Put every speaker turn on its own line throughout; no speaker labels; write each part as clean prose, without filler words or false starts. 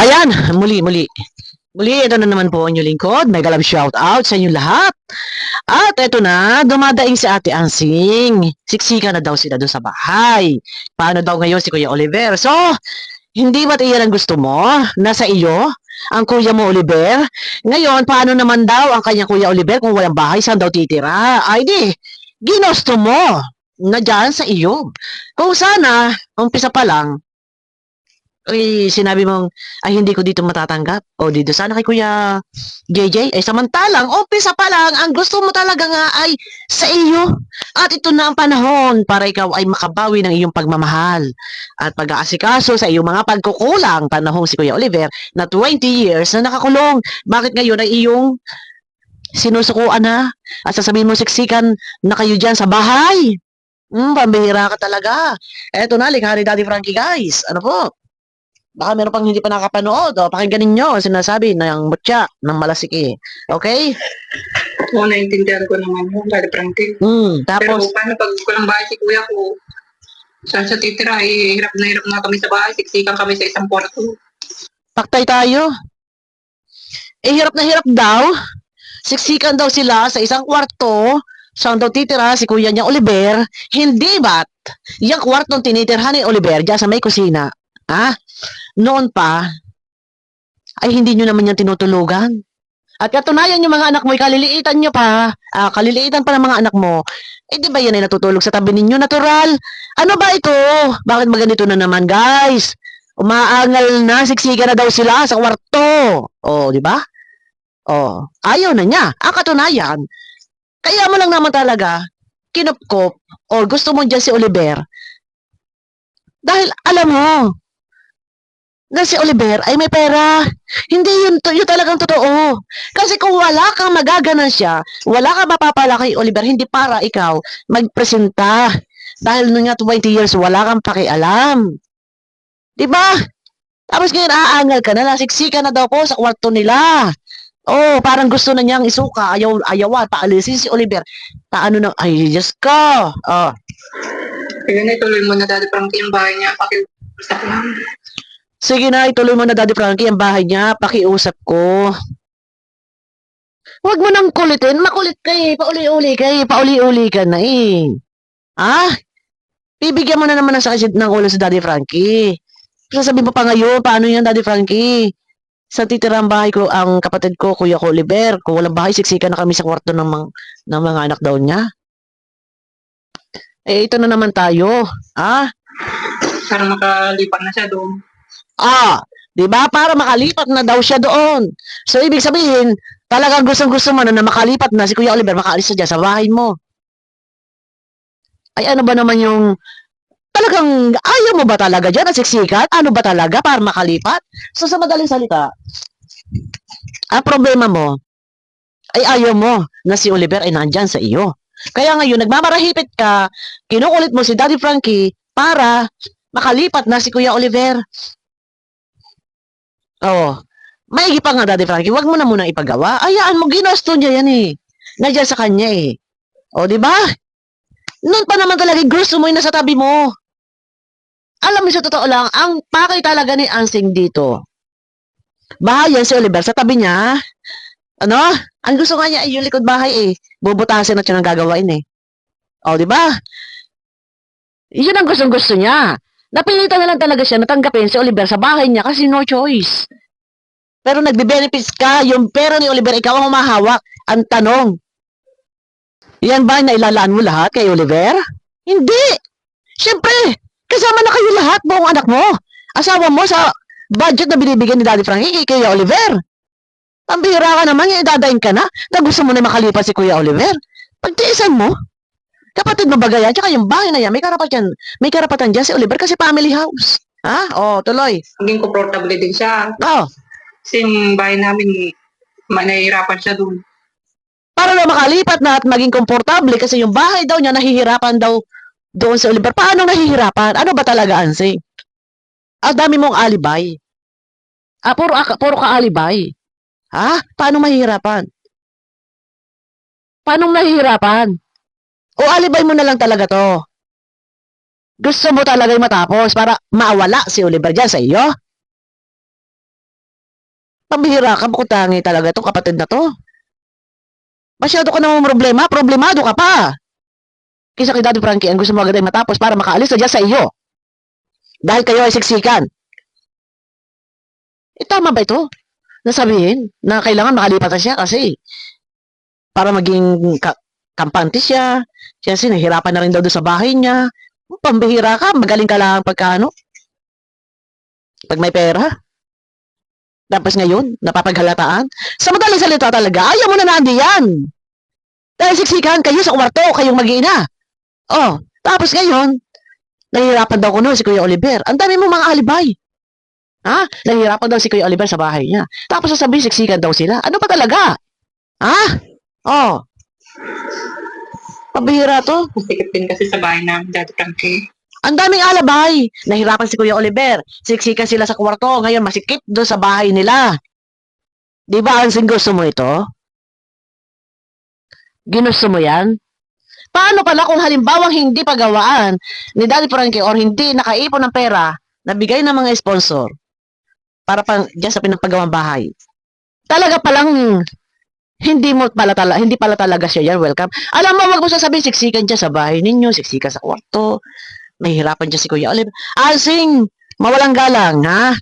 Ayan, muli. Muli, ito na naman po ang inyong lingkod. Mega love shout out sa inyo lahat. At ito na, dumadaing si Ate Ansing. Siksika na daw sila doon sa bahay. Paano daw ngayon si Kuya Oliver? So, hindi ba't iyan ang gusto mo? Nasa iyo? Ang kuya mo Oliver? Ngayon, paano naman daw ang kanyang kuya Oliver kung walang bahay? Saan daw titira? Ay di, ginusto mo na dyan sa iyo. Kung sana, umpisa pa lang, ay, sinabi mong, ay hindi ko dito matatanggap. O dito sana kay Kuya JJ. Ay samantalang, umpisa pa lang, ang gusto mo talaga nga ay sa iyo. At ito na ang panahon para ikaw ay makabawi ng iyong pagmamahal. At pag-aasikaso sa iyong mga pagkukulang. Panahon si Kuya Oliver na 20 years na nakakulong. Bakit ngayon ay iyong sinusukuan na? At sasabihin mo siksikan na kayo dyan sa bahay. Pambihira ka talaga. Eto na, likha ni Daddy Frankie guys. Ano po? Baka meron pang hindi pa nakapanood. O, pakinggan ninyo ang sinasabi ng mutya ng malasiki. Okay?
Oo, naintindihan ko naman yun, Daddy Frankie. Pero
Tapos,
paano pag walang bahay si kuya ko? Saan siya titira? Eh, hirap na kami sa bahay. Siksikan kami sa isang kwarto.
paktay tayo. Eh, hirap na hirap daw. Siksikan daw sila sa isang kwarto. Saan daw titira si kuya niya Oliver? Hindi ba't? Yung kwartong tinitirhan ni Oliver dyan sa may kusina. Ha? Noon pa, ay hindi nyo naman yan tinutulugan. At katunayan yung mga anak mo, kaliliitan nyo pa, kaliliitan pa ng mga anak mo, eh di ba yan ay natutulog sa tabi ninyo? Natural. Ano ba ito? Bakit maganito na naman, guys? Umaangal na, siksikan na daw sila sa kwarto. O, di ba? O, ayaw na niya. Ang katunayan, kaya mo lang naman talaga, kinupkop, o gusto mo dyan si Oliver, dahil alam mo, na si Oliver ay may pera. Hindi yun talagang totoo. Kasi kung wala kang magaganansya, wala kang mapapala kay Oliver, hindi para ikaw magpresenta. Dahil nung nga 20 years, wala kang pakialam. Diba? Tapos ngayon, aangal ka na, nasiksika na daw po sa kwarto nila. Oh, parang gusto na niyang isuka, ayawan, paalisin si Oliver. Paano na, ay, Diyos ko. Oh.
Kaya na ituloy mo na, Daddy Frankie, yung bahay niya. Pakiusap lang.
Sige na, ituloy mo na Daddy Frankie ang bahay niya, pakiusap ko. Huwag mo nang kulitin, makulit ka eh, pauli-uli ka na eh. Ah, bibigyan mo na naman ng sakit ng ulo sa Daddy Frankie. Sasabihin mo pa ngayon, paano yan Daddy Frankie? Sa titira ang bahay ko, ang kapatid ko, Kuya ko Oliver, kung walang bahay, siksikan na kami sa kwarto ng mga anak daw niya. Eh, ito na naman tayo. Ah?
Para makalipat na siya doon.
Di ba? Para makalipat na daw siya doon. So, ibig sabihin, talagang gustong-gusto mo na makalipat na si Kuya Oliver, makaalis na dyan sa bahay mo. Ay, ano ba naman yung, talagang, ayaw mo ba talaga dyan, siksikan? Ano ba talaga para makalipat? So, sa madaling salita, ang problema mo, ay ayaw mo na si Oliver ay nandyan sa iyo. Kaya ngayon, nagmamarahipit ka, kinukulit mo si Daddy Frankie para makalipat na si Kuya Oliver. Oo. Maigi pa nga, Daddy Frankie, wag mo na munang ipagawa. Ayaan mo, ginusto niya yan eh. Nandiyan sa kanya eh. O, di ba? Noon pa naman talaga, gusto mo yung nasa tabi mo. Alam mo, sa totoo lang, ang pakay talaga ni Ansing dito. Bahay yan si Oliver, sa tabi niya. Ano? Ang gusto nga niya ay yung likod bahay eh. Bubutasin at yun ang gagawain eh. O, di ba? Yun ang gustong-gusto niya. Napilitan na lang talaga siya natanggapin si Oliver sa bahay niya kasi no choice. Pero nagbe-benefits ka, yung pera ni Oliver, ikaw ang humahawak. Ang tanong, yan ba na ilalaan mo lahat kay Oliver? Hindi! Siyempre, kasama na kayo lahat, buong anak mo. Asawa mo sa budget na binibigyan ni Daddy Frankie kay Kuya Oliver. Pambihira ka naman, idadain ka na gusto mo na makalipas si Kuya Oliver. Pagtiisan mo, kapatid mo ba yan? Tsaka yung bahay na yan, may karapatan dyan si Oliver kasi family house. Ha? O, tuloy.
Maging komportable din siya.
Oh.
Kasi yung bahay namin, nahihirapan siya doon.
Para na makalipat na at maging komportable kasi yung bahay daw niya nahihirapan daw doon sa Oliver. Paano nahihirapan? Ano ba talaga, Ansing? Ang dami mong alibay. Puro ka alibay. Ha? Paano mahihirapan? Paano mahihirapan? O alibay mo na lang talaga to? Gusto mo talaga matapos para mawala si Oliver dyan sa iyo? Pambihira ka, bukod tangi talaga itong kapatid na to. Masyado ka namang problema, problemado ka pa. Kisa kay Daddy Frankie, ang gusto mo agad ay matapos para makaalis na dyan sa iyo. Dahil kayo ay siksikan. Tama ba ito? Nasabihin na kailangan makalipat na siya kasi para maging kampante siya. Kasi nahihirapan na rin daw doon sa bahay niya. Pambihira ka, magaling ka lang pagkano. Pag may pera. Tapos ngayon, napapaghalataan. Sa madaling salita talaga, ayaw mo na nandiyan. Dahil siksikan kayo sa kwarto, kayong mag-iina. Oh, tapos ngayon, nahihirapan daw ko no si Kuya Oliver. Ang dami mo mga alibay. Ha? Nahihirapan daw si Kuya Oliver sa bahay niya. Tapos sasabihin, siksikan daw sila. Ano ba talaga? Ha? Oh. Pabihira to.
Masikip din kasi sa bahay namin, Daddy Frankie.
Ang daming alabay. Nahirapan si Kuya Oliver. Siksikan sila sa kwarto. Ngayon, masikip doon sa bahay nila. Di ba, Ansing, gusto mo ito? Ginusto mo yan? Paano pala kung halimbawang hindi pagawaan ni Daddy Frankie or hindi nakaipon ng pera na bigay ng mga sponsor para dyan sa pinapagawang bahay? Talaga palang hindi pala talaga siya yan. Welcome. Alam mo, wag mo sasabihin siksikan dyan sa bahay ninyo, siksikan sa kwarto. Mahihirapan dyan si Kuya Oliver. Ansing, mawalang galang, ha?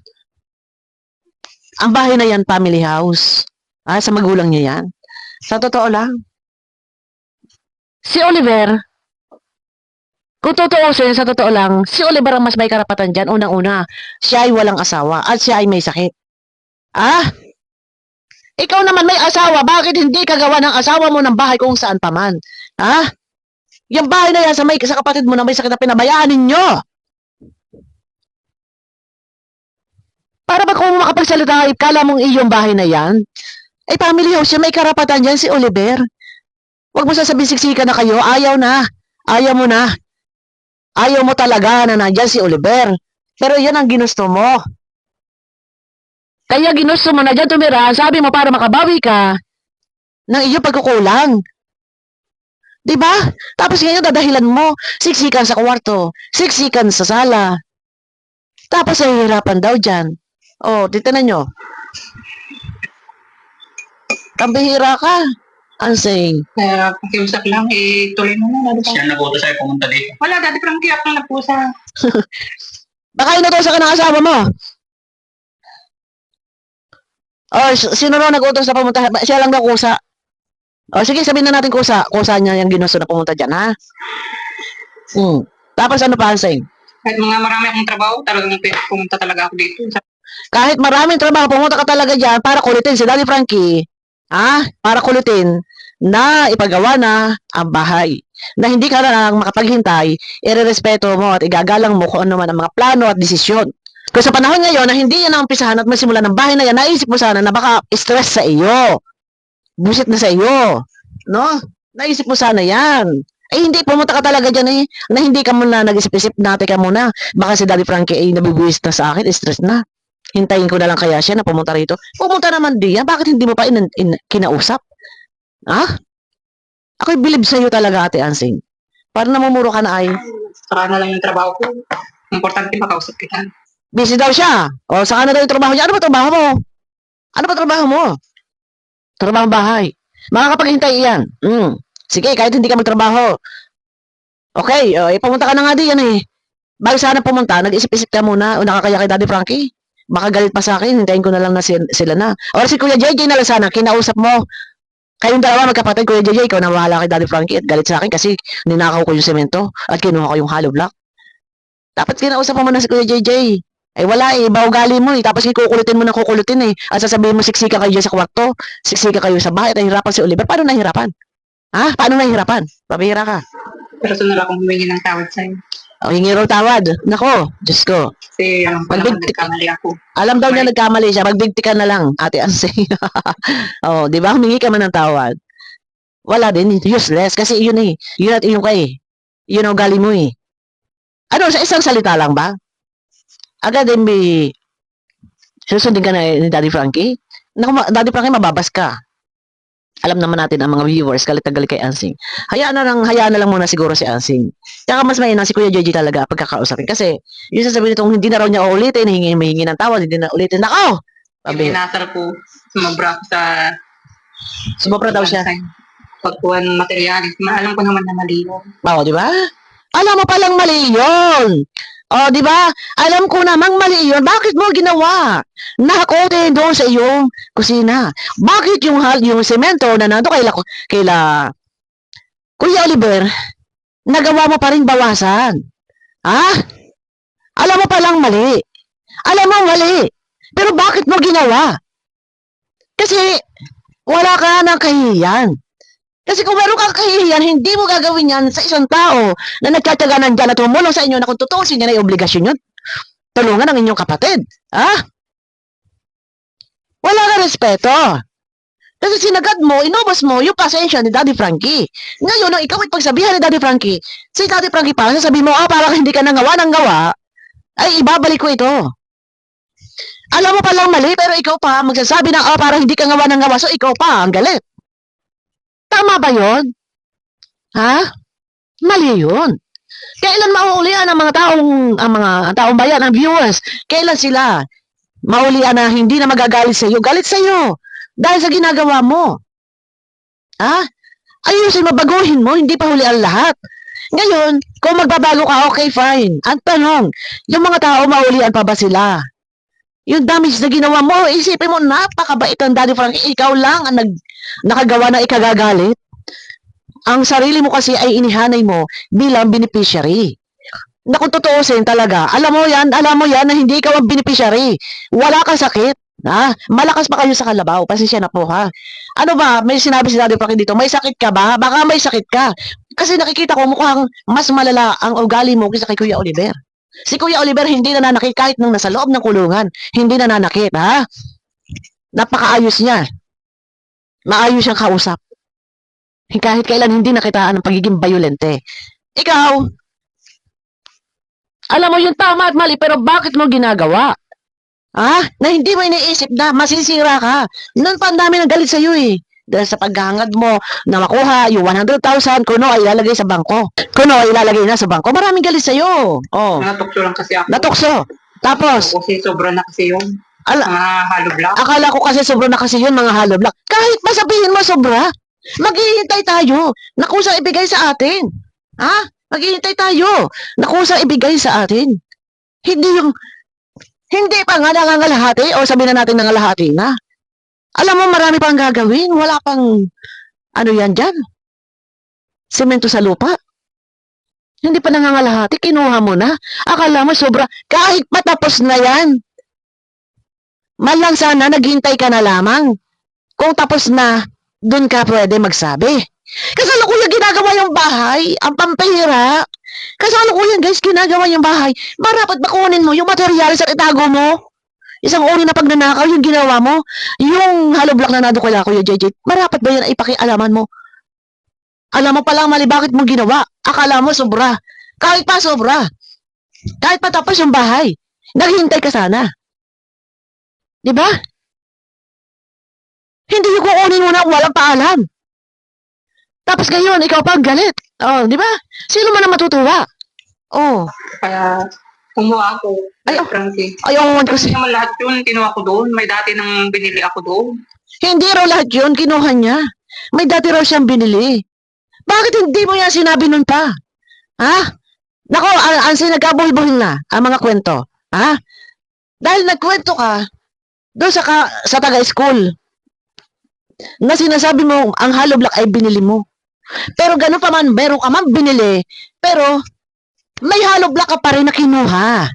Ang bahay na yan, family house. Sa magulang niya yan. Sa totoo lang. Si Oliver, kung tutuusin, sa totoo lang, si Oliver ang mas may karapatan dyan. Unang-una, siya ay walang asawa at siya ay may sakit. Ikaw naman may asawa, bakit hindi ka gawa ng asawa mo ng bahay kung saan pa man? Yung bahay na yan sa kapatid mo na may sakit na pinabayaan ninyo. Para ba kung makapagsalita, kala mong iyong bahay na yan? Family house siya, may karapatan dyan si Oliver. Huwag mo sasabihin siksikan na kayo, ayaw na. Ayaw mo na. Ayaw mo talaga na nandyan si Oliver. Pero yan ang ginusto mo. Kaya ginusto mo na dyan tumira, sabi mo para makabawi ka ng iyong pagkukulang. Diba? Tapos ngayon dadahilan mo, siksikan sa kwarto, siksikan sa sala. Tapos nahihirapan daw dyan. Oh, titinan nyo. Pambihira ka. Ansing.
Kaya pakiusap lang, tuloy mo na, Daddy Frankie.
Siya nag-utos sa'yo pumunta dito.
Wala, Daddy Frankie, ako lang nagpusa.
Baka inutosan ka ng asawa mo. Oh, sino raw nag-utos na pumunta? Siya lang daw kusa. Oh, sige, sabihin na natin kusa. Kusa niya yung ginusto na pumunta dyan, ha? Tapos ano pa, Ansing?
Kahit mga marami akong trabaho, talagang pumunta talaga ako dito.
Kahit maraming trabaho, pumunta ka talaga dyan para kulitin si Daddy Frankie. Para kulitin na ipagawa na ang bahay. Na hindi ka lang makapaghintay, irerespeto mo at igagalang mo kung ano man ang mga plano at desisyon. Kung sa panahon ngayon na hindi yan ang umpisahan at masimulan ng bahay na yan, naisip mo sana na baka stress sa iyo. Busit na sa iyo. No? Naisip mo sana yan. Hindi, pumunta ka talaga dyan na hindi ka muna nag-isip-isip natin ka muna. Baka si Daddy Frankie nabibuwis na sa akin, stress na. Hintayin ko na lang kaya siya na pumunta rito. Pumunta naman diyan. Bakit hindi mo pa kinausap? Ako'y bilib sa iyo talaga, Ate Ansing. Parang namumuro ka na ay.
Saka na lang yung trabaho ko. Importante makausap kita.
Busy daw siya. O, saka na daw yung trabaho niya. Ano ba trabaho mo? Ano ba trabaho mo? Trabaho bahay. Makakapaghintay iyan. Sige, kahit hindi ka magtrabaho. Okay, pumunta ka na nga diyan Bago sana pumunta, nag-isip-isip ka muna. O nakakaya kay Daddy Frankie. Baka galit pa sa akin, hintayin ko na lang na sila na. O si Kuya JJ na lang sana, kinausap mo. Kayong dalawa magkapatid, Kuya JJ, ikaw na bahala kay Daddy Frankie at galit sa akin kasi ninakaw ko yung semento at kinuha ko yung hollow block. Dapat kinausap mo muna si Kuya JJ. Wala iba ugali mo Tapos kukulitin mo na kukulitin At sasabihin mo, siksika kayo dyan sa kwarto, siksika kayo sa bahay, at nahihirapan si Oliver. Paano nahihirapan? Paano nahihirapan? Pabihira ka.
Personal akong humingi ng tawad sa'yo.
Hingi raw tawad. Nako, Diyos ko.
Kasi alam ko naman nagkamali ako.
Alam daw niya nagkamali siya. Magbigti ka na lang, Ate Ansing. Di ba? Humingi ka man ng tawad. Wala din. Useless. Kasi yun Yun at yun ka Yun ang ugali mo Ano, sa isang salita lang ba? Agad may susundin ka na ni Daddy Frankie? Naku, Daddy Frankie, mababas ka. Alam naman natin ang mga viewers, galit na galit kay Ansing. Hayaan na lang muna siguro si Ansing. Kaya mas mainam si Kuya JJ talaga pagkakausapin. Kasi, yung sasabihin nitong hindi na raw niya uulitin, mahingi ng tawad, hindi na ulitin. Nako! Sabi,
Inasal ko, sumabra ko sa
sumobra daw siya.
pagkuhan materialis. Alam ko naman na mali yun.
Oo, di ba? Alam mo palang mali yun. O, di ba? Alam ko namang mali yun. Bakit mo ginawa? Nakakote doon sa iyong kusina. Bakit yung semento na nando kaila Kuya Oliver, nagawa mo pa rin bawasan? Ha? Alam mo palang mali. Alam mo mali. Pero bakit mo ginawa? Kasi wala ka ng kahihiyan. Kasi kung meron kang kahihiyan, hindi mo gagawin yan sa isang tao na nagtataga nandyan at tumulong sa inyo na kung tutuusin niya na yung obligasyon yun. Tulungan ang inyong kapatid. Ha? Wala ka respeto. Kasi sinagad mo, inubos mo yung pasensya ni Daddy Frankie. Ngayon, nung ikaw ipagsabihan ni Daddy Frankie, si Daddy Frankie pa, sasabihin mo, parang hindi ka nangawa ng gawa, ay ibabalik ko ito. Alam mo palang mali, pero ikaw pa, magsasabi ng, parang hindi ka ngawa ng gawa, so ikaw pa, ang galit. Tama ba yun? Ha? Mali yun. Kailan mauulian ang mga taong bayan, ang viewers? Kailan sila maulian na hindi na magagalit sa iyo? Galit sa iyo dahil sa ginagawa mo. Ha? Ayusin mo, baguhin mo, hindi pa huli ang lahat. Ngayon, kung magbabago ka, okay, fine. Ang tanong, yung mga tao maulian pa ba sila? Yung damage na ginawa mo, isipin mo, napakabait ang Daddy Frankie. Ikaw lang ang nakagawa na ikagagalit. Ang sarili mo kasi ay inihanay mo bilang beneficiary. Na kung tutuusin talaga, alam mo yan na hindi ikaw ang beneficiary. Wala kang sakit. Ha? Malakas pa kayo sa kalabaw. Pasensya na po ha. Ano ba, may sinabi si Daddy Frankie dito, may sakit ka ba? Baka may sakit ka. Kasi nakikita ko mukhang mas malala ang ugali mo kaysa kay Kuya Oliver. Si Kuya Oliver hindi nananakit kahit nung nasa loob ng kulungan. Hindi nananakit, ha? Napakaayos niya. Maayos siyang kausap. Kahit kailan hindi nakitaan ng pagiging violente. Ikaw, alam mo yung tama at mali, pero bakit mo ginagawa? Ha? Na hindi mo iniisip na masisira ka. Noon pa ang dami ng galit sa'yo eh. Dahil sa paghahangad mo na makuha yung 100,000, kuno ay ilalagay sa bangko. Kuno ay ilalagay na sa bangko. Maraming galit sa'yo. Oh.
Natukso lang kasi ako.
Natukso. Tapos,
Kasi sobra na kasi yun. Mga hollow block.
Akala ko kasi sobra na kasi yun, mga hollow block. Kahit masabihin mo sobra, maghihintay tayo na kusang ibigay sa atin. Ha? Maghihintay tayo na kusang ibigay sa atin. Hindi pa nga nangangalahati o sabihin na natin nangalahati na. Alam mo, marami pang gagawin. Wala pang, ano yan dyan? Semento sa lupa. Hindi pa nangangalahati, kinuha mo na. Akala mo sobra, kahit patapos na yan. Malang sana, naghintay ka na lamang. Kung tapos na, dun ka pwede magsabi. Kasalo ko yung ginagawa yung bahay, ang pampahira. Kasalo ko yan guys, ginagawa yung bahay. Marapat bakunin mo yung materialis at itago mo. Isang uri na pagnanakaw yung ginawa mo. Yung hollow block na nado kaya Kuya JJ, marapat ba yan ay ipakialaman mo? Alam mo palang mali, bakit mo ginawa? Akala mo sobra. Kahit pa sobra. Kahit pa tapos yung bahay. Naghihintay ka sana. Diba? Hindi yung kukunin mo na walang paalam. Tapos ngayon, ikaw pa ang galit. Oh, di ba? Sino man ang matutuwa? Oh.
Kaya, kumuha ako.
Ay,
Frankie.
Ayaw kasi.
Kasi naman lahat yun, kinuha ko doon. May dati nang binili ako doon.
Hindi raw lahat yun, kinuha niya. May dati raw siyang binili. Bakit hindi mo yan sinabi nun pa? Ha? Nako, ang sinagkabuhi-buhin na ang mga kwento. Ha? Dahil nagkwento ka doon sa taga-school na sinasabi mo ang hollow block ay binili mo. Pero gano'n pa man, meron ka man binili, pero may hollow block ka pa rin na kinuha.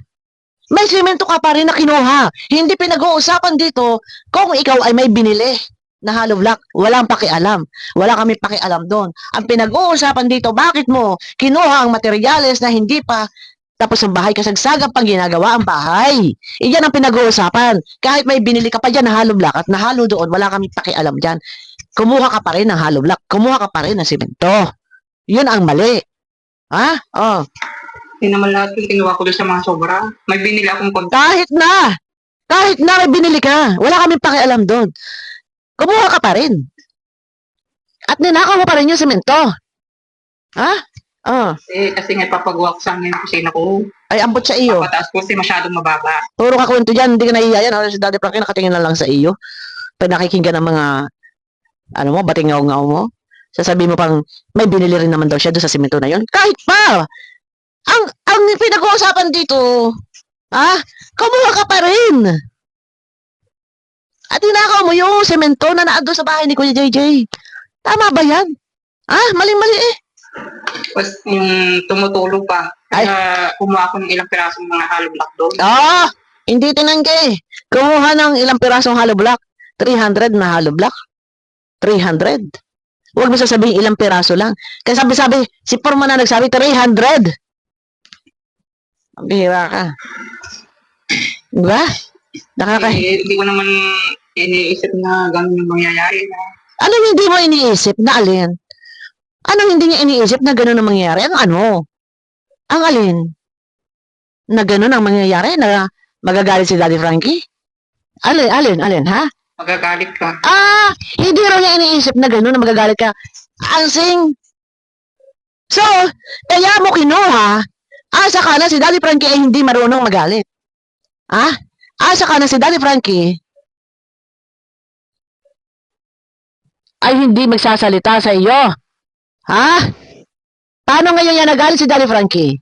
May semento ka pa rin na kinuha. Hindi pinag-uusapan dito kung ikaw ay may binili na hollow block. Walang pakialam. Wala kami pakialam doon. Ang pinag-uusapan dito, bakit mo kinuha ang materyales na hindi pa tapos ang bahay, kasagsagan pang ginagawa ang bahay. Iyan ang pinag-uusapan. Kahit may binili ka pa dyan na hollow block at nahalo doon, wala kami pakialam dyan. Kumuha ka pa rin ng hollow block. Kumuha ka pa rin ng semento. Yun ang mali. Ha? Oh.
Hindi naman lahat yung kinuha ko doon sa mga sobra. May binili akong konti.
Kahit na may binili ka, wala kaming pakialam doon. Kumuha ka pa rin. At ninakaw mo pa rin yung semento. Ha? Ah,
Kasi nga papagawa ko sa amin yung kusina ko.
ay ambot sa iyo.
Papataas ko kasi masyadong mababa.
Puro ka kwento dyan, hindi ka nahihiya yan. Ano, si Daddy Frankie nakatingin na lang sa iyo. Pag nakikinggan ng mga, ano mo, batingaw-ngaw mo. Sasabihin mo pang, may binili rin naman daw siya doon sa simento na yon. Kahit pa! Ang pinag-uusapan dito, kumuha ka pa rin. At tinakaw mo yung semento na naado sa bahay ni Kuya JJ. Tama ba yan? Mali-mali eh.
Tapos yung tumutulog pa. Kaya kumuha ko ng ilang pirasong mga hollow block doon.
Hindi tinanggi. Kumuha ng ilang pirasong hollow block. 300 na hollow block. 300. Huwag mo sasabihin ilang piraso lang. Kasi sabi-sabi, si Forman na nagsabi, 300. Ang bihira ka. Diba?
Hindi ko naman iniisip na gano'n yung mangyayari.
Anong hindi mo iniisip na alin? Anong hindi niya iniisip na gano'n ang mangyayari? Ang ano? Ang alin? Na gano'n ang mangyayari? Na magagalit si Daddy Frankie? Alin, ha?
Magagalit ka.
Hindi raw niya iniisip na gano'n na magagalit ka. Ansing. So, kaya mo kinuha, asa ka na si Daddy Frankie ay hindi marunong magalit. Asa ka na si Daddy Frankie ay hindi magsasalita sa iyo. Paano ngayon yan nagalit si Daddy Frankie?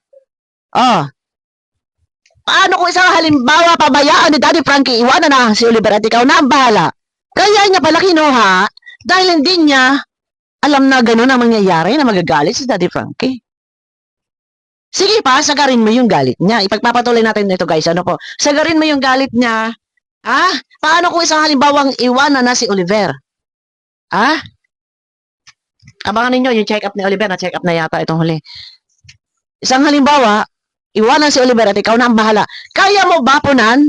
Paano kung isang halimbawa pabayaan ni Daddy Frankie, iwanan na si Oliver at ikaw na ang bahala? Kaya niya pala kinuha dahil hindi niya alam na gano'n ang mangyayari na magagalit si Daddy Frankie. Sige pa, sagarin mo yung galit niya. Ipagpapatuloy natin ito guys. Ano po? Sagarin mo yung galit niya. Paano kung isang halimbawang iwanan na si Oliver? Abangan ninyo yung check-up ni Oliver. Na-check up na yata itong huli. Isang halimbawa, iwanan si Oliver at ikaw na ang bahala. Kaya mo ba punan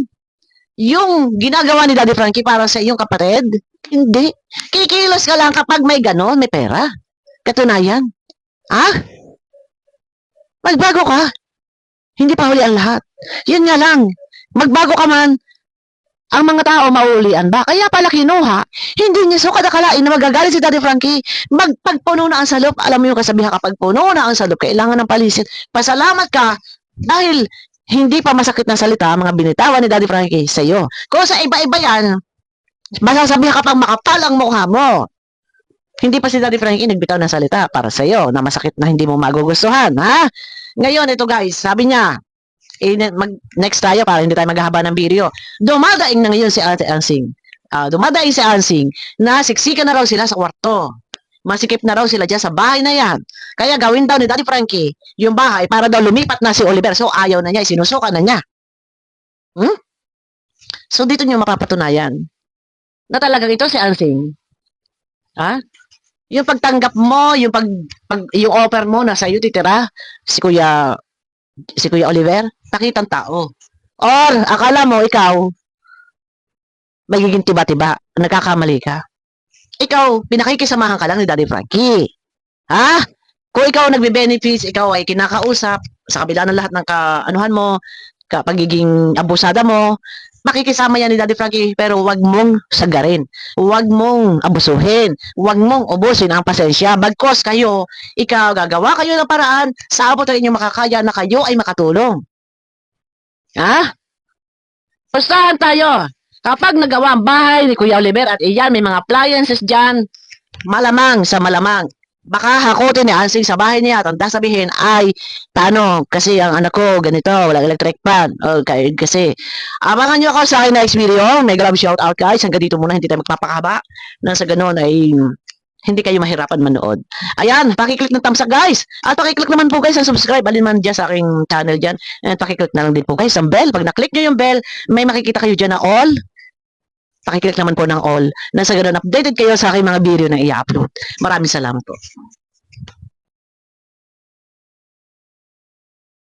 yung ginagawa ni Daddy Frankie para sa iyong kapatid? Hindi. Kikilos ka lang kapag may ganon, may pera. Katunayan. Magbago ka. Hindi pa huli ang lahat. Yun nga lang. Magbago ka man, ang mga tao mauulian ba? Kaya pala kinuha, hindi niya sukad akalain na magagalit si Daddy Frankie. Pagpuno na ang salop, alam mo yung kasabihan, kapag puno na ang salop, kailangan ng palisit. Pasalamat ka dahil hindi pa masakit na salita ang mga binitawan ni Daddy Frankie sa iyo. Kung sa iba-iba yan, masasabihan ka pang makapal ang mukha mo. Hindi pa si Daddy Frankie nagbitaw ng salita para sa iyo na masakit na hindi mo magugustuhan, Ngayon, ito guys, sabi niya, next tayo para hindi tayo maghahaba ng video. Dumadaing na ngayon si Ate Ansing. Dumadaing si Ansing na siksikan na raw sila sa kwarto. Masikip na raw sila dyan sa bahay na yan. Kaya gawin daw ni Daddy Frankie yung bahay para daw lumipat na si Oliver. So ayaw na niya, sinusuka na niya. So dito niyo mapapatunayan na talagang ito si Ansing. Yung pagtanggap mo, yung yung offer mo na sa iyo titira si Kuya Oliver, pakitang tao. Or akala mo ikaw magiging tiba-tiba, nagkakamali ka. Ikaw, pinakikisamahan ka lang ni Daddy Frankie. Kung ikaw nagbe-benefits, ikaw ay kinakausap sa kabila ng lahat ng kaanuhan mo, pagiging abusada mo, makikisama yan ni Daddy Frankie, pero wag mong sagarin. Wag mong abusuhin. Wag mong ubusin ang pasensya. Bagkos kayo, ikaw, gagawa kayo ng paraan sa abot ang inyong makakaya na kayo ay makatulong. Pustahan tayo. Kapag nagawa ang bahay ni Kuya Oliver at iyan, may mga appliances dyan, malamang sa malamang, baka hakutin ni Ansing sa bahay niya at ang sabihin ay, paano, kasi ang anak ko ganito, walang electric fan. Kasi, abangan nyo ako sa akin next video. May grab shout out guys. Hanggang dito muna, hindi tayo magpapakaba. Nang sa ganun ay hindi kayo mahirapan manood. Ayan, pakiclick ng thumbs up guys. At pakiclick naman po guys ang subscribe. Alin man dyan sa aking channel dyan. And pakiclick na lang din po guys ang bell. Pag naklik nyo yung bell, may makikita kayo dyan na all. Pakiclick naman po ng all. Nang sa ganun, updated kayo sa aking mga video na i-upload. Maraming salamat po.